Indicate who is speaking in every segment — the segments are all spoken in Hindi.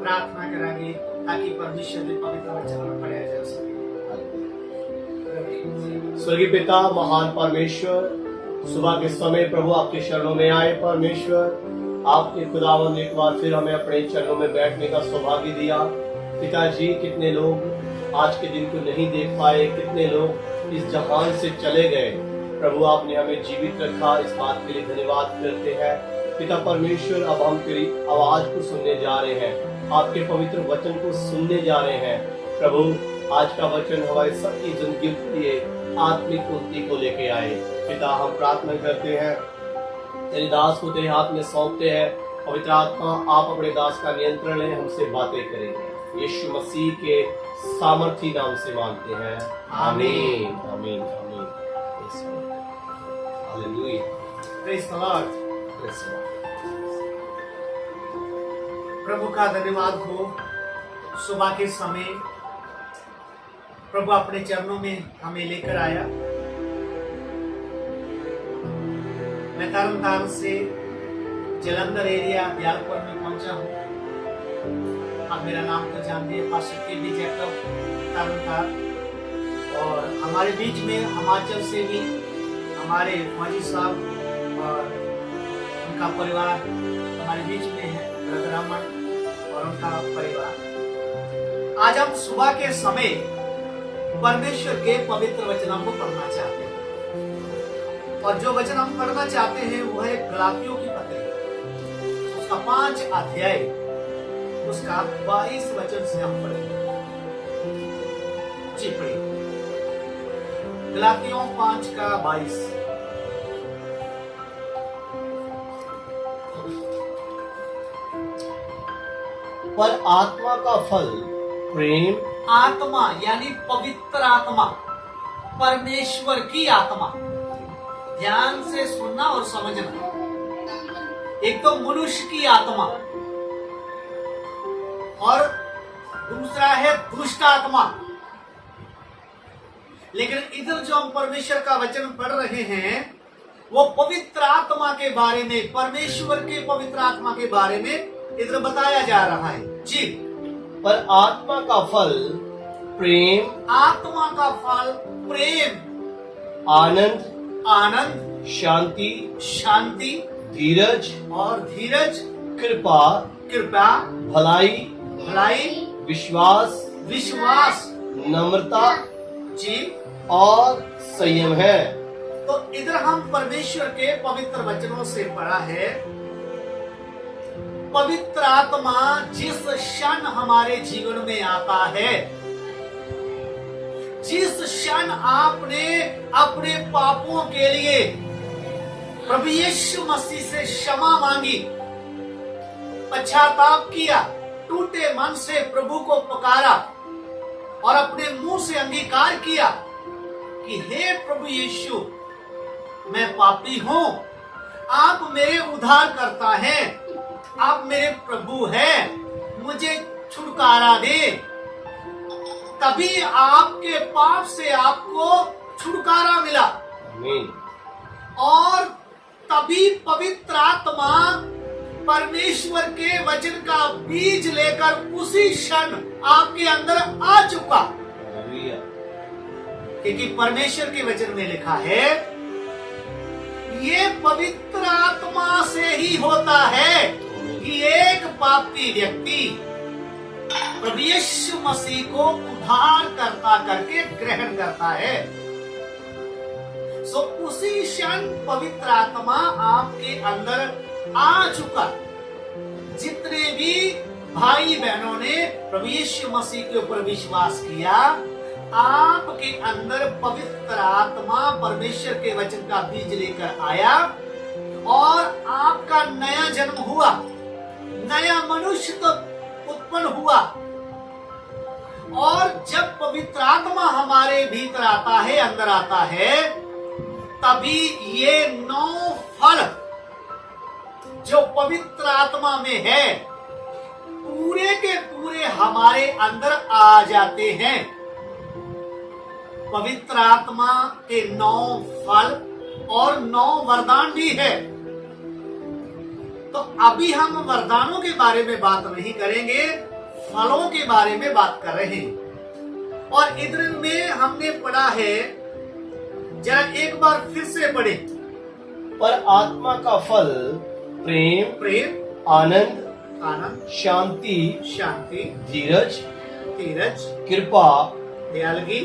Speaker 1: प्रार्थना करेंगे ताकि परमेश्वर के पवित्र वचन में पढ़ा जा सके।
Speaker 2: स्वर्गीय पिता, महान परमेश्वर, सुबह के समय प्रभु आपके चरणों में आए। परमेश्वर, आपने खुदावंद एक बार फिर हमें अपने चरणों में बैठने का सौभाग्य दिया। पिताजी, कितने लोग आज के दिन को नहीं देख पाए, कितने लोग इस जहान से चले गए। प्रभु, आपने हमें जीवित रखा, इस बात के लिए धन्यवाद करते हैं। पिता परमेश्वर, अब हम तेरी आवाज को सुनने जा रहे हैं, आपके पवित्र वचन को सुनने जा रहे हैं। प्रभु, आज का वचन हमारे सबकी जिंदगी के लिए आत्मिक उन्नति को लेके आए। पिता, हम प्रार्थना करते हैं, तेरे दास को तेरे हाथ में सौंपते हैं। पवित्र आत्मा, आप अपने दास का नियंत्रण लें, हमसे बातें करेंगे। यीशु मसीह के सामर्थी नाम से मांगते हैं, आमीन आमीन आमीन। Hallelujah,
Speaker 1: praise the Lord.
Speaker 2: Praise the Lord.
Speaker 1: प्रभु का धन्यवाद हो। सुबह के समय प्रभु अपने चरणों में हमें लेकर आया। मैं तरनतारण से जलंधर एरिया ब्यालपुर में पहुंचा हूँ। आप मेरा नाम तो जानते हैं, पास्टर के जैकब तरनतारण। और हमारे बीच में हिमाचल से भी हमारे फौजी साहब और उनका परिवार हमारे बीच में है, ब्रदर अमन और उनका परिवार। आज हम सुबह के समय परमेश्वर के पवित्र वचनों को पढ़ना चाहते हैं। और जो वचन हम पढ़ना चाहते हैं वो है गलातियों की पत्री, उसका 5 अध्याय, उसका 22 वचन से हम पढ़ेंगे। जी पढ़िए, गलातियों 5 का 22।
Speaker 2: पर आत्मा का फल प्रेम,
Speaker 1: आत्मा यानी पवित्र आत्मा, परमेश्वर की आत्मा। ध्यान से सुनना और समझना। एक तो मनुष्य की आत्मा और दूसरा है दुष्ट आत्मा। लेकिन इधर जो हम परमेश्वर का वचन पढ़ रहे हैं वो पवित्र आत्मा के बारे में, परमेश्वर के पवित्र आत्मा के बारे में इधर बताया जा रहा है। जी,
Speaker 2: पर आत्मा का फल प्रेम,
Speaker 1: आत्मा का फल प्रेम,
Speaker 2: आनंद,
Speaker 1: आनंद,
Speaker 2: शांति,
Speaker 1: शांति,
Speaker 2: धीरज
Speaker 1: और धीरज,
Speaker 2: कृपा,
Speaker 1: कृपा,
Speaker 2: भलाई,
Speaker 1: भलाई,
Speaker 2: विश्वास,
Speaker 1: विश्वास,
Speaker 2: नम्रता
Speaker 1: जी,
Speaker 2: और संयम है।
Speaker 1: तो इधर हम परमेश्वर के पवित्र वचनों से पढ़ा है, पवित्र आत्मा जिस क्षण हमारे जीवन में आता है, जिस क्षण आपने अपने पापों के लिए प्रभु यीशु मसीह से क्षमा मांगी, पश्चाताप किया, टूटे मन से प्रभु को पुकारा और अपने मुंह से अंगीकार किया कि हे प्रभु यीशु, मैं पापी हूं, आप मेरे उद्धारकर्ता हैं, आप मेरे प्रभु हैं, मुझे छुटकारा दे। तभी आपके पाप से आपको छुटकारा मिला।
Speaker 2: आमीन।
Speaker 1: और तभी पवित्र आत्मा परमेश्वर के वचन का बीज लेकर उसी क्षण आपके अंदर आ चुका।
Speaker 2: हालेलुया।
Speaker 1: क्योंकि परमेश्वर के वचन में लिखा है, ये पवित्र आत्मा से ही होता है कि एक पापी व्यक्ति प्रभु यीशु मसीह को उद्धारकर्ता करके ग्रहण करता है। सो उसी क्षण पवित्र आत्मा आपके अंदर आ चुका। जितने भी भाई बहनों ने प्रभु यीशु मसीह के ऊपर विश्वास किया, आपके अंदर पवित्र आत्मा परमेश्वर के वचन का बीज लेकर आया और आपका नया जन्म हुआ, नया मनुष्य तो उत्पन्न हुआ। और जब पवित्र आत्मा हमारे भीतर आता है, अंदर आता है, तभी ये 9 फल जो पवित्र आत्मा में है पूरे के पूरे हमारे अंदर आ जाते हैं। पवित्र आत्मा के 9 फल और 9 वरदान भी है। तो अभी हम वरदानों के बारे में बात नहीं करेंगे, फलों के बारे में बात कर रहे हैं। और इधर में हमने पढ़ा है, जरा एक बार फिर से पढ़े।
Speaker 2: पर आत्मा का फल प्रेम,
Speaker 1: प्रेम,
Speaker 2: आनंद,
Speaker 1: आनंद,
Speaker 2: शांति,
Speaker 1: शांति,
Speaker 2: धीरज,
Speaker 1: धीरज,
Speaker 2: कृपा,
Speaker 1: दयालगी,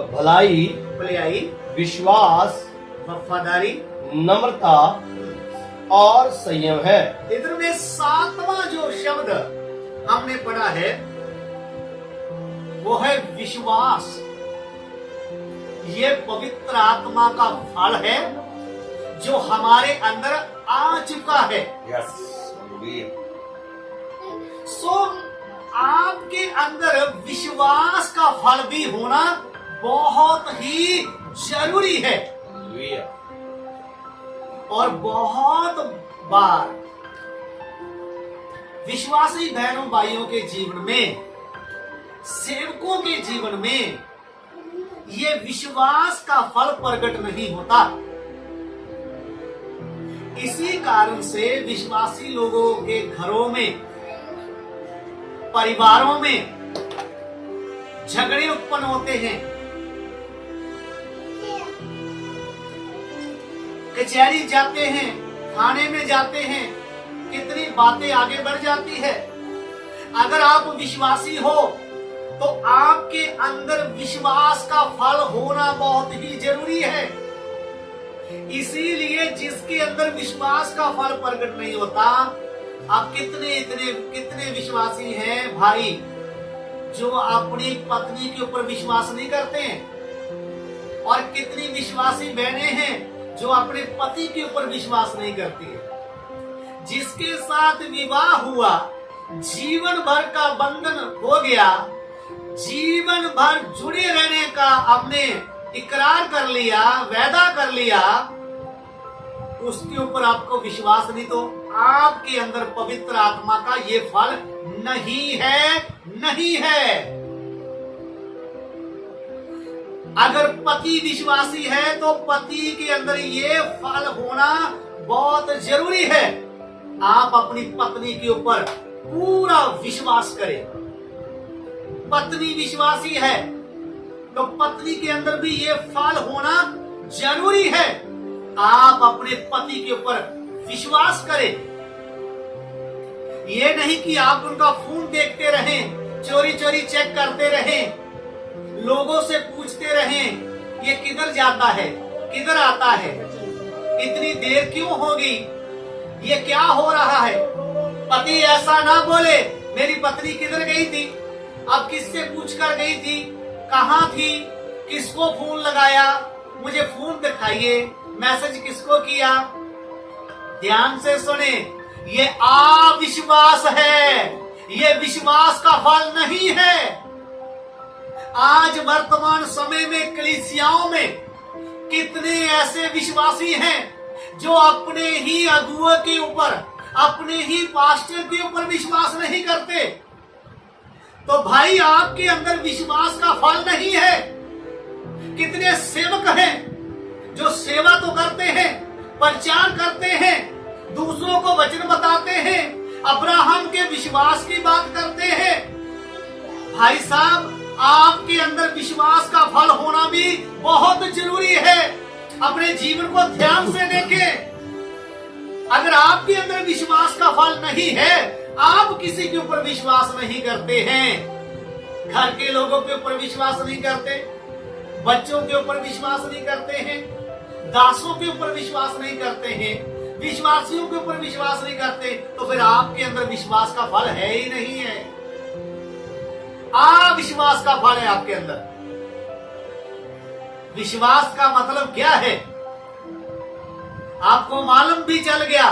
Speaker 2: भलाई,
Speaker 1: भलाई,
Speaker 2: विश्वास,
Speaker 1: वफादारी,
Speaker 2: नम्रता और संयम है।
Speaker 1: इधर में 7वां जो शब्द हमने पढ़ा है वो है विश्वास। ये पवित्र आत्मा का फल है जो हमारे अंदर आ चुका है। सो आपके अंदर विश्वास का फल भी होना बहुत ही जरूरी है। और बहुत बार विश्वासी बहनों भाइयों के जीवन में, सेवकों के जीवन में ये विश्वास का फल प्रकट नहीं होता। इसी कारण से विश्वासी लोगों के घरों में, परिवारों में झगड़े उत्पन्न होते हैं, कचहरी जाते हैं, थाने में जाते हैं, कितनी बातें आगे बढ़ जाती है। अगर आप विश्वासी हो तो आपके अंदर विश्वास का फल होना बहुत ही जरूरी है। इसीलिए जिसके अंदर विश्वास का फल प्रकट नहीं होता, आप कितने विश्वासी हैं भाई जो अपनी पत्नी के ऊपर विश्वास नहीं करते हैं, और कितनी विश्वासी बहनें हैं जो अपने पति के ऊपर विश्वास नहीं करती है। जिसके साथ विवाह हुआ, जीवन भर का बंधन हो गया, जीवन भर जुड़े रहने का आपने इकरार कर लिया, वादा कर लिया, उसके ऊपर आपको विश्वास नहीं, तो आपके अंदर पवित्र आत्मा का ये फल नहीं है, नहीं है। अगर पति विश्वासी है तो पति के अंदर ये फल होना बहुत जरूरी है। आप अपनी पत्नी के ऊपर पूरा विश्वास करें। पत्नी विश्वासी है तो पत्नी के अंदर भी ये फल होना जरूरी है। आप अपने पति के ऊपर विश्वास करें। ये नहीं कि आप उनका फोन देखते रहें, चोरी चोरी चेक करते रहें, लोगों से पूछते रहें ये किधर जाता है, किधर आता है, इतनी देर क्यों होगी, ये क्या हो रहा है। पति ऐसा ना बोले मेरी पत्नी किधर गई थी, अब किससे पूछ कर गई थी, कहां थी, किसको फोन लगाया, मुझे फोन दिखाइए, मैसेज किसको किया। ध्यान से सुने, ये अविश्वास है, ये विश्वास का फल नहीं है। आज वर्तमान समय में कलीसियाओं में कितने ऐसे विश्वासी हैं जो अपने ही अगुआ के ऊपर, अपने ही पास्टर के ऊपर विश्वास नहीं करते। तो भाई आपके अंदर विश्वास का फल नहीं है। कितने सेवक हैं जो सेवा तो करते हैं, प्रचार करते हैं, दूसरों को वचन बताते हैं, अब्राहम के विश्वास की बात करते हैं। भाई साहब, आपके अंदर विश्वास का फल होना भी बहुत जरूरी है। अपने जीवन को ध्यान से देखें। अगर आपके अंदर विश्वास का फल नहीं है, आप किसी के ऊपर विश्वास नहीं करते हैं, घर के लोगों के ऊपर विश्वास नहीं करते, बच्चों के ऊपर विश्वास नहीं करते हैं, दासों के ऊपर विश्वास नहीं करते हैं, विश्वासियों के ऊपर विश्वास नहीं करते, तो फिर आपके अंदर विश्वास का फल है ही नहीं है। अविश्वास का फल है आपके अंदर। विश्वास का मतलब क्या है आपको मालूम भी चल गया।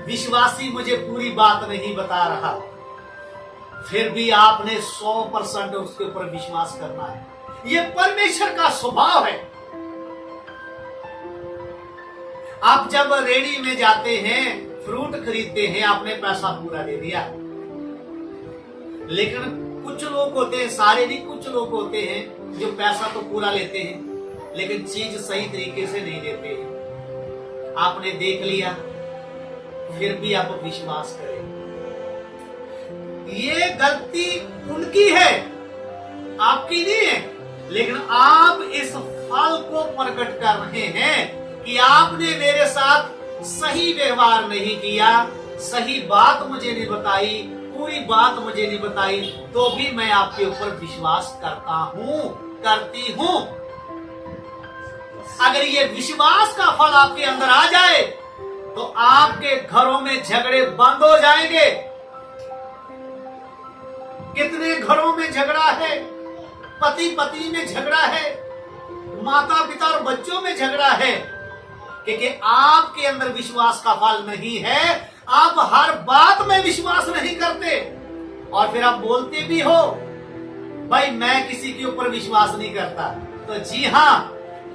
Speaker 1: विश्वासी मुझे पूरी बात नहीं बता रहा, फिर भी आपने 100% उसके ऊपर विश्वास करना है। यह परमेश्वर का स्वभाव है। आप जब रेडी में जाते हैं, फ्रूट खरीदते हैं, आपने पैसा पूरा दे दिया, लेकिन कुछ लोग होते हैं, सारे नहीं, कुछ लोग होते हैं जो पैसा तो पूरा लेते हैं लेकिन चीज सही तरीके से नहीं देते हैं। आपने देख लिया, फिर भी आप विश्वास करें। ये गलती उनकी है, आपकी नहीं है। लेकिन आप इस फल को प्रकट कर रहे हैं कि आपने मेरे साथ सही व्यवहार नहीं किया, सही बात मुझे नहीं बताई, पूरी बात मुझे नहीं बताई, तो भी मैं आपके ऊपर विश्वास करता हूं, करती हूं। अगर ये विश्वास का फल आपके अंदर आ जाए तो आपके घरों में झगड़े बंद हो जाएंगे। कितने घरों में झगड़ा है, पति पत्नी में झगड़ा है, माता पिता और बच्चों में झगड़ा है, क्योंकि आपके अंदर विश्वास का फल नहीं है। आप हर बात में विश्वास नहीं करते और फिर आप बोलते भी हो भाई मैं किसी के ऊपर विश्वास नहीं करता। तो जी हां,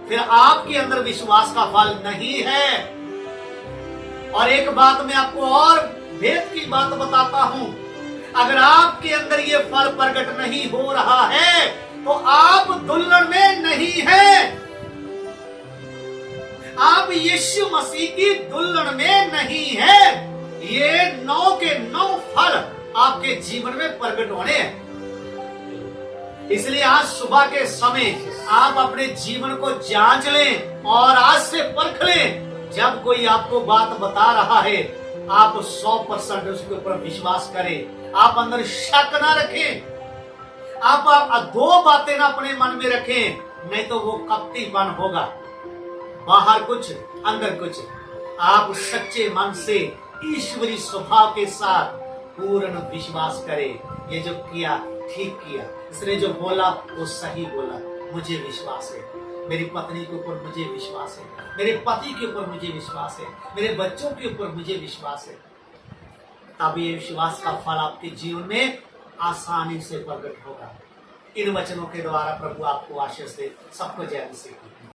Speaker 1: फिर आपके अंदर विश्वास का फल नहीं है। और एक बात मैं आपको और भेद की बात बताता हूं, अगर आपके अंदर ये फल प्रकट नहीं हो रहा है तो आप दुल्हन में नहीं हैं, आप यीशु मसीह की दुल्हन में नहीं हैं। ये 9 के 9 फल आपके जीवन में प्रकट होने हैं। इसलिए आज सुबह के समय आप अपने जीवन को जांच लें और आज से परख लें। जब कोई आपको बात बता रहा है, आप 100% उसके ऊपर विश्वास करें। आप अंदर शक ना रखें। आप 2 बातें ना अपने मन में रखें, नहीं तो वो कपटीपन होगा। बाहर कुछ अंदर कुछ। आप सच्चे मन से ईश्वरी स्वभाव के साथ पूर्ण विश्वास करें। ये जो किया ठीक किया, इसने जो बोला वो सही बोला, मुझे विश्वास है। मेरी पत्नी के ऊपर मुझे विश्वास है, मेरे पति के ऊपर मुझे विश्वास है, मेरे बच्चों के ऊपर मुझे विश्वास है। तब ये विश्वास का फल आपके जीवन में आसानी से प्रकट होगा। इन वचनों के द्वारा प्रभु आपको आशीष दे। सबको जय मसीह।